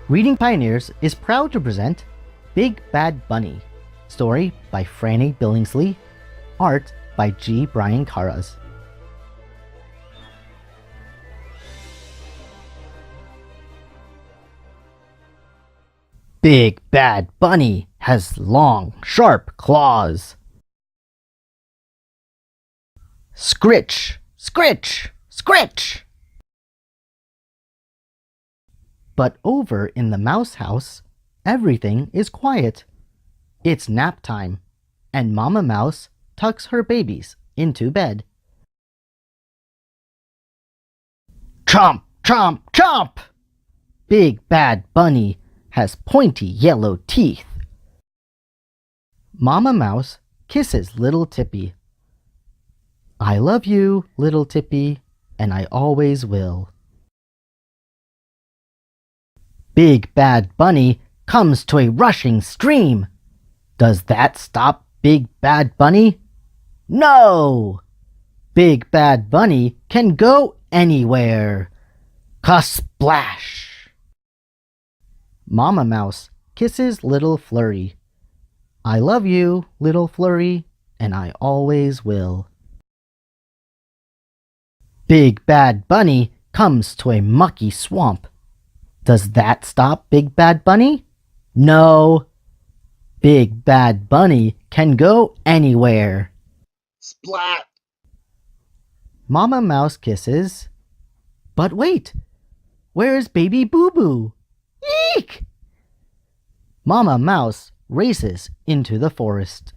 Reading Pioneers is proud to present Big Bad Bunny, story by Franny Billingsley, art by G. Brian Caras. Big Bad Bunny has long, sharp claws. Scritch, scritch, scritch! But over in the mouse house, everything is quiet. It's nap time, and Mama Mouse tucks her babies into bed. Chomp, chomp, chomp! Big Bad Bunny has pointy yellow teeth. Mama Mouse kisses little Tippy. I love you, little Tippy, and I always will. Big Bad Bunny comes to a rushing stream. Does that stop Big Bad Bunny? No! Big Bad Bunny can go anywhere. Ka-splash! Mama Mouse kisses little Flurry. I love you, little Flurry, and I always will. Big Bad Bunny comes to a mucky swamp. Does that stop Big Bad Bunny? No. Big Bad Bunny can go anywhere. Splat! Mama Mouse kisses. But wait! Where's Baby Boo Boo? Eek! Mama Mouse races into the forest.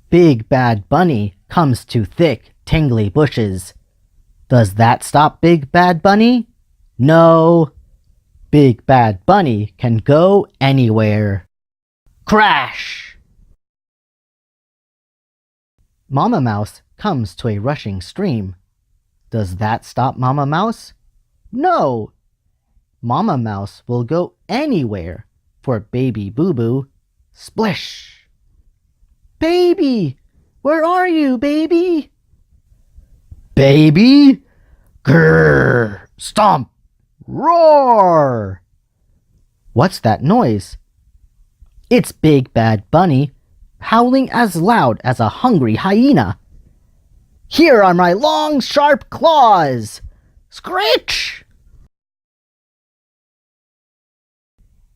Big Bad Bunny comes to thick, tingly bushes. Does that stop Big Bad Bunny? No. Big Bad Bunny can go anywhere. Crash! Mama Mouse comes to a rushing stream. Does that stop Mama Mouse? No. Mama Mouse will go anywhere for Baby Boo Boo. Splish! Baby! Where are you, baby? Baby? Grrr! Stomp! Roar! What's that noise? It's Big Bad Bunny howling as loud as a hungry hyena. Here are my long, sharp claws! Screech!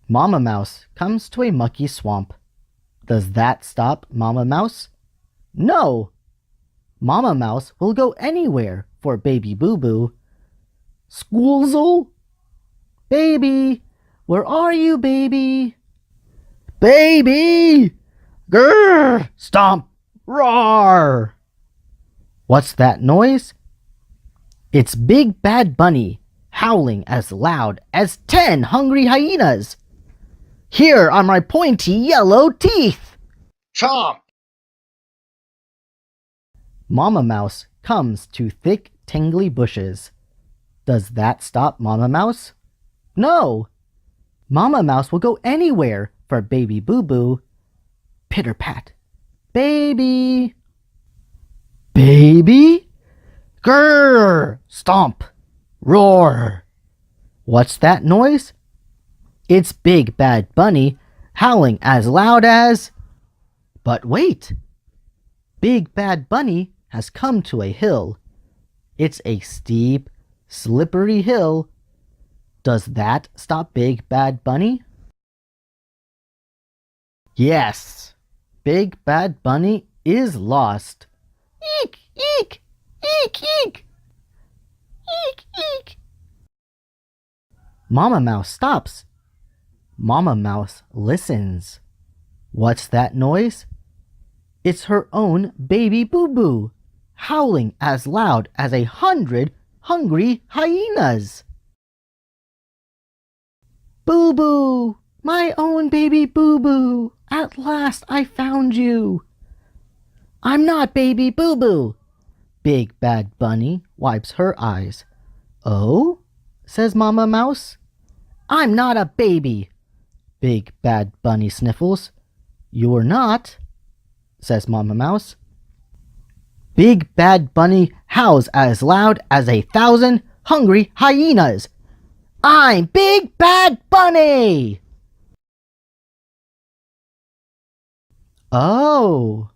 Mama Mouse comes to a mucky swamp. Does that stop Mama Mouse? No. Mama Mouse will go anywhere for Baby Boo Boo. Squoozle? Baby! Where are you, baby? Baby! Grrr! Stomp! Roar! What's that noise? It's Big Bad Bunny howling as loud as 10 hungry hyenas. Here are my pointy yellow teeth. Chomp! Mama Mouse comes to thick, tingly bushes. Does that stop Mama Mouse? No. Mama Mouse will go anywhere for Baby Boo Boo. Pitter-pat. Baby! Baby? Grrr! Stomp! Roar! What's that noise? It's Big Bad Bunny howling as loud as... But wait! Big Bad Bunny has come to a hill. It's a steep, slippery hill. Does that stop Big Bad Bunny? Yes! Big Bad Bunny is lost. Eek! Eek! Eek! Eek! Eek! Eek! Mama Mouse stops. Mama Mouse listens. What's that noise? It's her own Baby Boo Boo, howling as loud as 100 hungry hyenas. Boo Boo! My own Baby Boo Boo! At last I found you! I'm not Baby Boo Boo! Big Bad Bunny wipes her eyes. Oh? Says Mama Mouse. I'm not a baby! Big Bad Bunny sniffles. You're not? Says Mama Mouse. Big Bad Bunny howls as loud as 1,000 hungry hyenas. I'm Big Bad Bunny! Oh,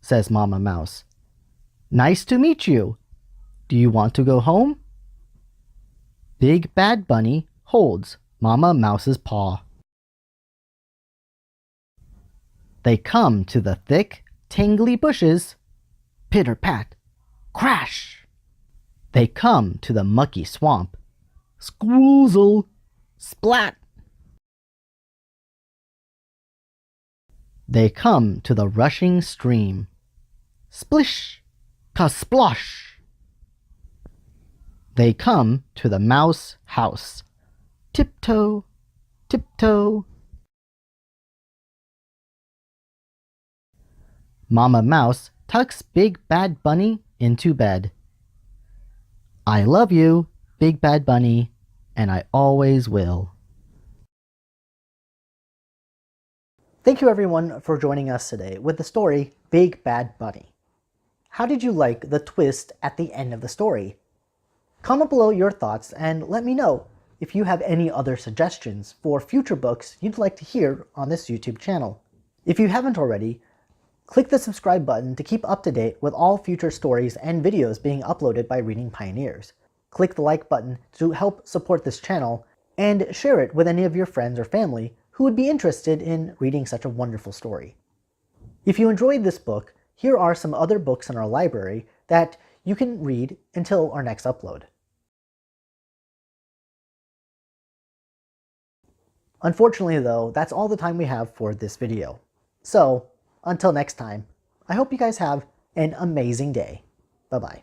says Mama Mouse. Nice to meet you. Do you want to go home? Big Bad Bunny holds Mama Mouse's paw. They come to the thick, tangly bushes. Pitter-pat, crash! They come to the mucky swamp. Squoozle, splat! They come to the rushing stream. Splish, ka-splosh! They come to the mouse house. Tiptoe, tiptoe. Mama Mouse tucks Big Bad Bunny into bed. I love you, Big Bad Bunny, and I always will. Thank you everyone for joining us today with the story Big Bad Bunny. How did you like the twist at the end of the story? Comment below your thoughts and let me know if you have any other suggestions for future books you'd like to hear on this YouTube channel. If you haven't already, click the subscribe button to keep up to date with all future stories and videos being uploaded by Reading Pioneers. Click the like button to help support this channel, and share it with any of your friends or family who would be interested in reading such a wonderful story. If you enjoyed this book, here are some other books in our library that you can read until our next upload. Unfortunately though, that's all the time we have for this video. So, until next time, I hope you guys have an amazing day. Bye-bye.